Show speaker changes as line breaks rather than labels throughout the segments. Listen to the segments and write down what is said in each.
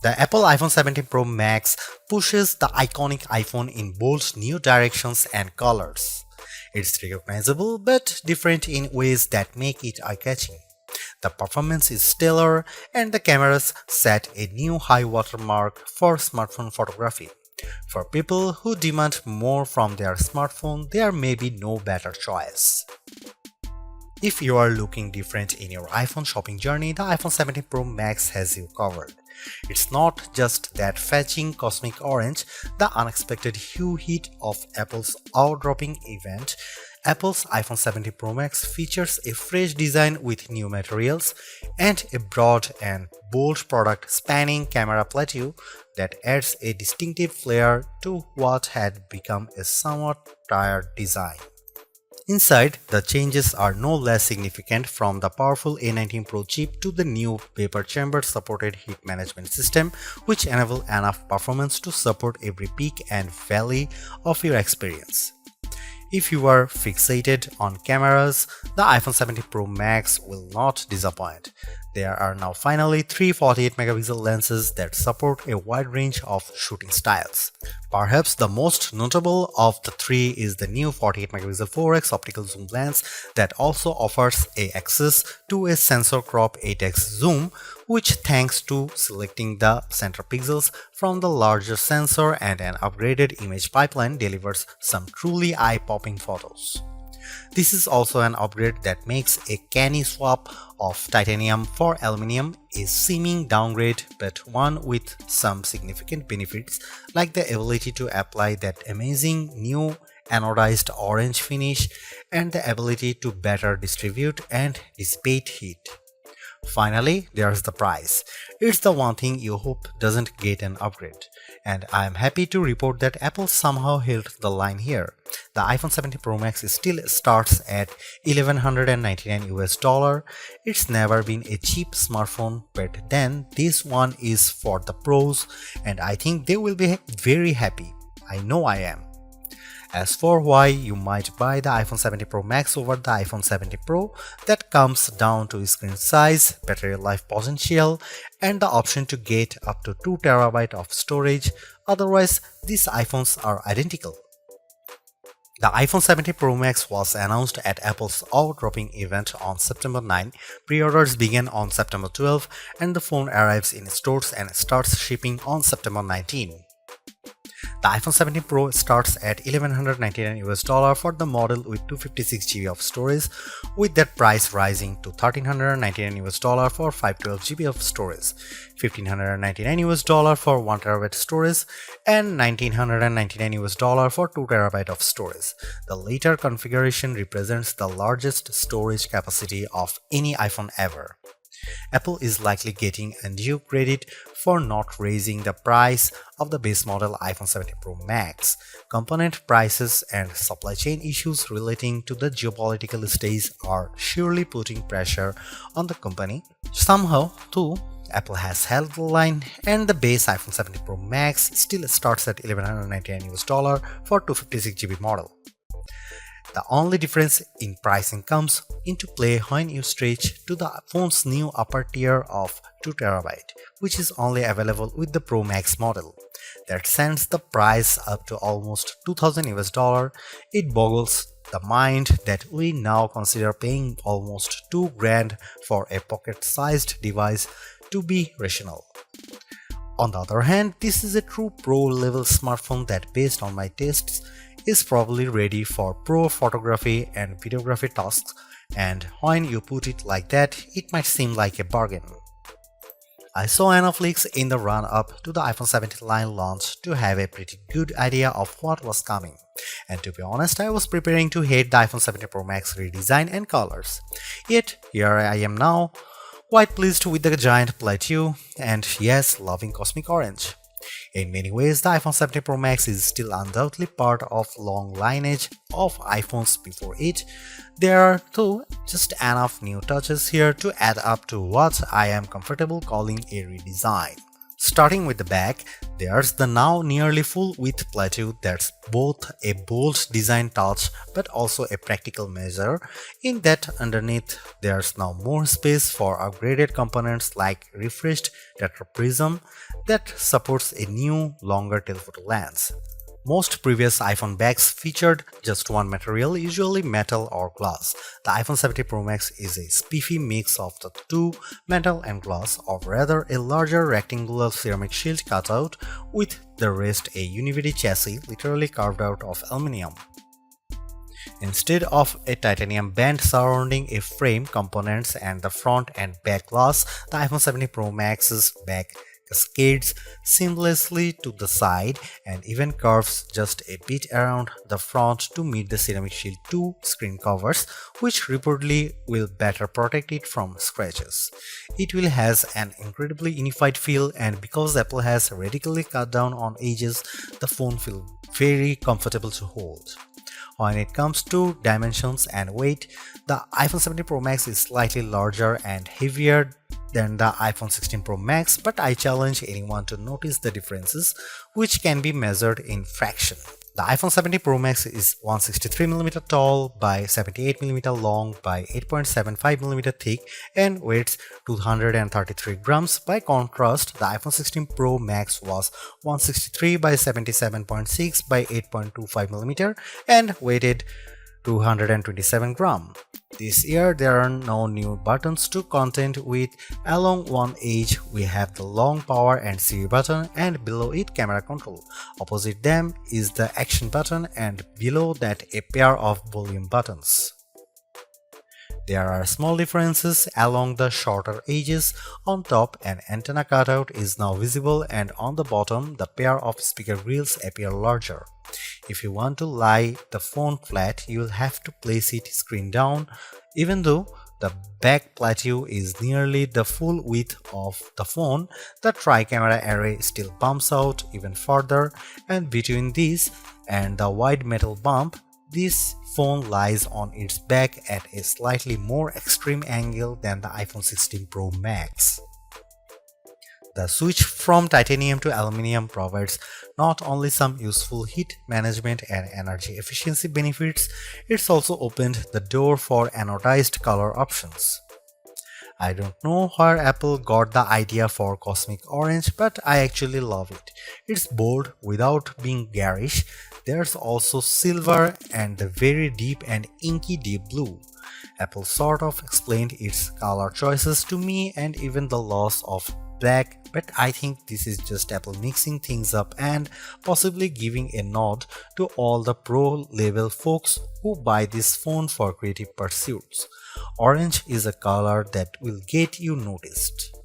The Apple iPhone 17 Pro Max pushes the iconic iPhone in bold new directions and colors. It's recognizable but different in ways that make it eye-catching. The performance is stellar and the cameras set a new high watermark for smartphone photography. For people who demand more from their smartphone, there may be no better choice. If you are looking different in your iPhone shopping journey, the iPhone 17 Pro Max has you covered. It's not just that fetching cosmic orange, the unexpected hue hit of Apple's eye-dropping event. Apple's iPhone 17 Pro Max features a fresh design with new materials and a broad and bold product spanning camera plateau that adds a distinctive flair to what had become a somewhat tired design. Inside, the changes are no less significant, from the powerful A19 Pro chip to the new vapor chamber supported heat management system, which enable enough performance to support every peak and valley of your experience. If you are fixated on cameras, the iPhone 17 Pro Max will not disappoint. There are now finally three 48-megapixel lenses that support a wide range of shooting styles. Perhaps the most notable of the three is the new 48-megapixel 4x optical zoom lens that also offers access to a sensor crop 8x zoom, which, thanks to selecting the center pixels from the larger sensor and an upgraded image pipeline, delivers some truly eye-popping photos. This is also an upgrade that makes a canny swap of titanium for aluminum a seeming downgrade, but one with some significant benefits, like the ability to apply that amazing new anodized orange finish and the ability to better distribute and dissipate heat. Finally, there's the price. It's the one thing you hope doesn't get an upgrade. And I am happy to report that Apple somehow held the line here. The iPhone 17 Pro Max still starts at $1,199 US. It's never been a cheap smartphone, but then this one is for the pros, and I think they will be very happy. I know I am. As for why you might buy the iPhone 17 Pro Max over the iPhone 17 Pro, that comes down to screen size, battery life potential, and the option to get up to 2 TB of storage. Otherwise, these iPhones are identical. The iPhone 17 Pro Max was announced at Apple's eye-dropping event on September 9. Pre-orders began on September 12, and the phone arrives in stores and starts shipping on September 19. The iPhone 17 Pro starts at $1,199 US for the model with 256GB of storage, with that price rising to $1,399 US for 512GB of storage, $1,599 US for 1TB storage, and $1,999 US for 2TB of storage. The later configuration represents the largest storage capacity of any iPhone ever. Apple is likely getting undue credit for not raising the price of the base model iPhone 17 Pro Max. Component prices and supply chain issues relating to the geopolitical stage are surely putting pressure on the company. Somehow, too, Apple has held the line, and the base iPhone 17 Pro Max still starts at $1,199 US for 256GB model. The only difference in pricing comes into play when you stretch to the phone's new upper tier of 2TB, which is only available with the Pro Max model. That sends the price up to almost $2,000 US. It boggles the mind that we now consider paying almost $2,000 for a pocket-sized device to be rational. On the other hand, this is a true pro-level smartphone that, based on my tastes, is probably ready for pro photography and videography tasks, and when you put it like that, it might seem like a bargain. I saw enough leaks in the run-up to the iPhone 17 line launch to have a pretty good idea of what was coming, and to be honest, I was preparing to hate the iPhone 17 Pro Max redesign and colors. Yet, here I am now, quite pleased with the giant plateau, and yes, loving cosmic orange. In many ways, the iPhone 17 Pro Max is still undoubtedly part of long lineage of iPhones before it. There are, though, just enough new touches here to add up to what I am comfortable calling a redesign. Starting with the back, there's the now nearly full-width plateau that's both a bold design touch but also a practical measure in that underneath there's now more space for upgraded components like refreshed tetraprism that supports a new longer telephoto lens. Most previous iPhone bags featured just one material, usually metal or glass. The iPhone 17 Pro Max is a spiffy mix of the two, metal and glass, or rather a larger rectangular ceramic shield cutout with the rest a univity chassis literally carved out of aluminum. Instead of a titanium band surrounding a frame, components and the front and back glass, the iPhone 17 Pro Max's back cascades seamlessly to the side and even curves just a bit around the front to meet the Ceramic Shield 2 screen covers, which reportedly will better protect it from scratches. It will has an incredibly unified feel, and because Apple has radically cut down on edges, the phone feels very comfortable to hold. When it comes to dimensions and weight, the iPhone 17 Pro Max is slightly larger and heavier than the iPhone 16 Pro Max, but I challenge anyone to notice the differences, which can be measured in fraction. The iPhone 17 Pro Max is 163mm tall by 78mm long by 8.75mm thick and weighs 233 grams. By contrast, the iPhone 16 Pro Max was 163 by 77.6 by 8.25mm and weighed 227 grams. This year there are no new buttons to contend with. Along one edge we have the long power and Siri button, and below it camera control. Opposite them is the action button, and below that a pair of volume buttons. There are small differences along the shorter edges. On top, an antenna cutout is now visible, and on the bottom, the pair of speaker grills appear larger. If you want to lie the phone flat, you'll have to place it screen down. Even though the back plateau is nearly the full width of the phone, the tri-camera array still bumps out even further, and between this and the wide metal bump, this phone lies on its back at a slightly more extreme angle than the iPhone 16 Pro Max. The switch from titanium to aluminum provides not only some useful heat management and energy efficiency benefits, it's also opened the door for anodized color options. I don't know where Apple got the idea for cosmic orange, but I actually love it. It's bold without being garish. There's also silver and the very deep and inky deep blue. Apple sort of explained its color choices to me and even the loss of black, but I think this is just Apple mixing things up and possibly giving a nod to all the pro level folks who buy this phone for creative pursuits. Orange is a color that will get you noticed.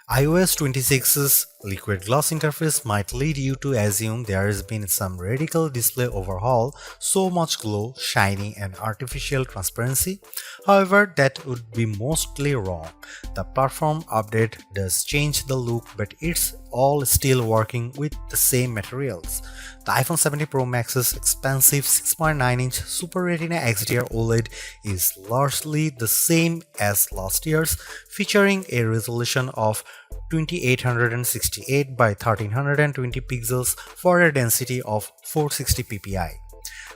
iOS 26's liquid glass interface might lead you to assume there has been some radical display overhaul, so much glow, shiny and artificial transparency. However, that would be mostly wrong. The platform update does change the look, but it's all still working with the same materials. The iPhone 17 Pro Max's expensive 6.9-inch Super Retina XDR OLED is largely the same as last year's, featuring a resolution of 2868 by 1320 pixels for a density of 460 ppi.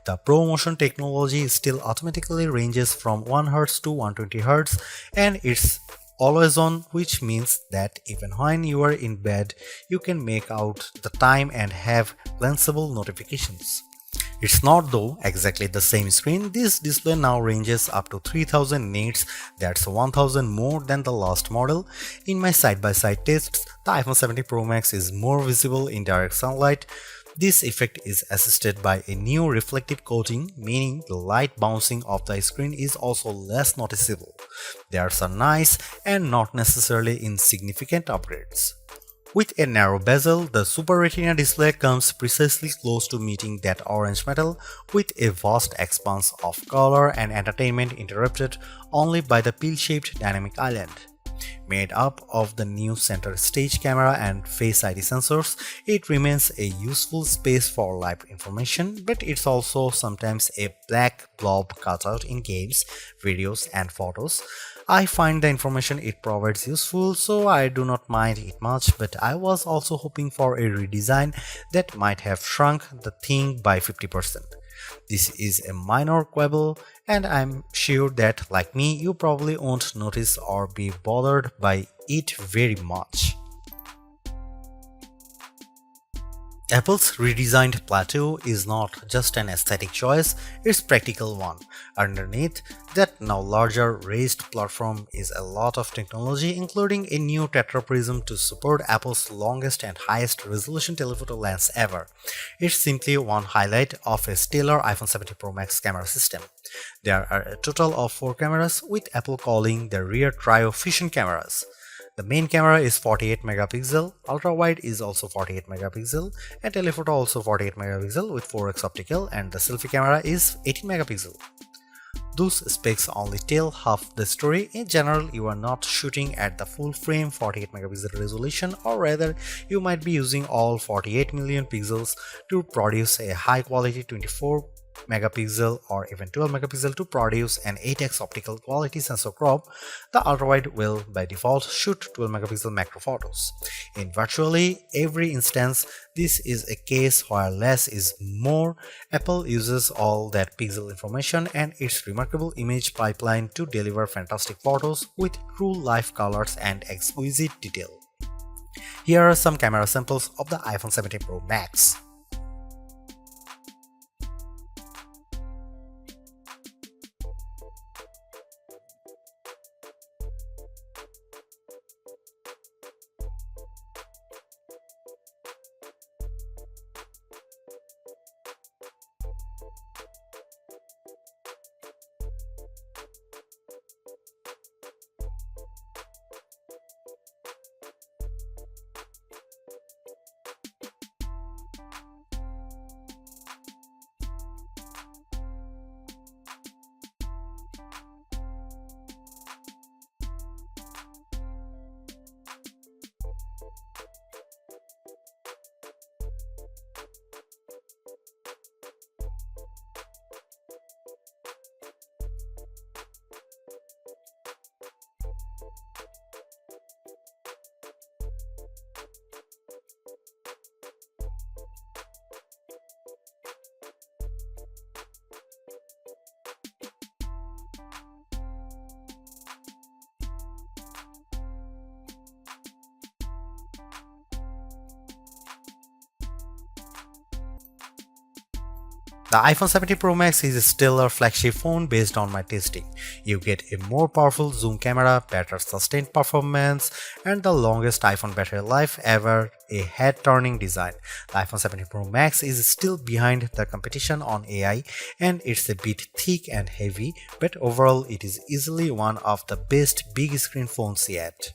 The ProMotion technology still automatically ranges from 1Hz to 120Hz, and it's always on, which means that even when you are in bed, you can make out the time and have glanceable notifications. It's not though exactly the same screen. This display now ranges up to 3000 nits, that's 1000 more than the last model. In my side-by-side tests, the iPhone 17 Pro Max is more visible in direct sunlight. This effect is assisted by a new reflective coating, meaning the light bouncing off the screen is also less noticeable. There's a nice and not necessarily insignificant upgrades. With a narrow bezel, the Super Retina display comes precisely close to meeting that orange metal, with a vast expanse of color and entertainment interrupted only by the pill-shaped dynamic island. Made up of the new center stage camera and Face ID sensors, it remains a useful space for live information, but it's also sometimes a black blob cutout in games, videos and photos. I find the information it provides useful, so I do not mind it much, but I was also hoping for a redesign that might have shrunk the thing by 50%. This is a minor quibble, and I'm sure that, like me, you probably won't notice or be bothered by it very much. Apple's redesigned plateau is not just an aesthetic choice, it's a practical one. Underneath that now larger raised platform is a lot of technology, including a new tetraprism to support Apple's longest and highest resolution telephoto lens ever. It's simply one highlight of a stellar iPhone 17 Pro Max camera system. There are a total of 4 cameras, with Apple calling the rear trio fusion cameras. The main camera is 48 megapixel, ultra wide is also 48 megapixel, and telephoto also 48 megapixel with 4x optical, and the selfie camera is 18 megapixel. Those specs only tell half the story. In general, you are not shooting at the full frame 48 megapixel resolution, or rather you might be using all 48 million pixels to produce a high quality 24 megapixel or even 12 megapixel to produce an 8x optical quality sensor crop. The ultrawide will by default shoot 12 megapixel macro photos. In virtually every instance, this is a case where less is more. Apple uses all that pixel information and its remarkable image pipeline to deliver fantastic photos with true life colors and exquisite detail. Here are some camera samples of the iPhone 17 Pro Max. The iPhone 17 Pro Max is still a flagship phone based on my testing. You get a more powerful zoom camera, better sustained performance, and the longest iPhone battery life ever, a head-turning design. The iPhone 17 Pro Max is still behind the competition on AI, and it's a bit thick and heavy, but overall it is easily one of the best big screen phones yet.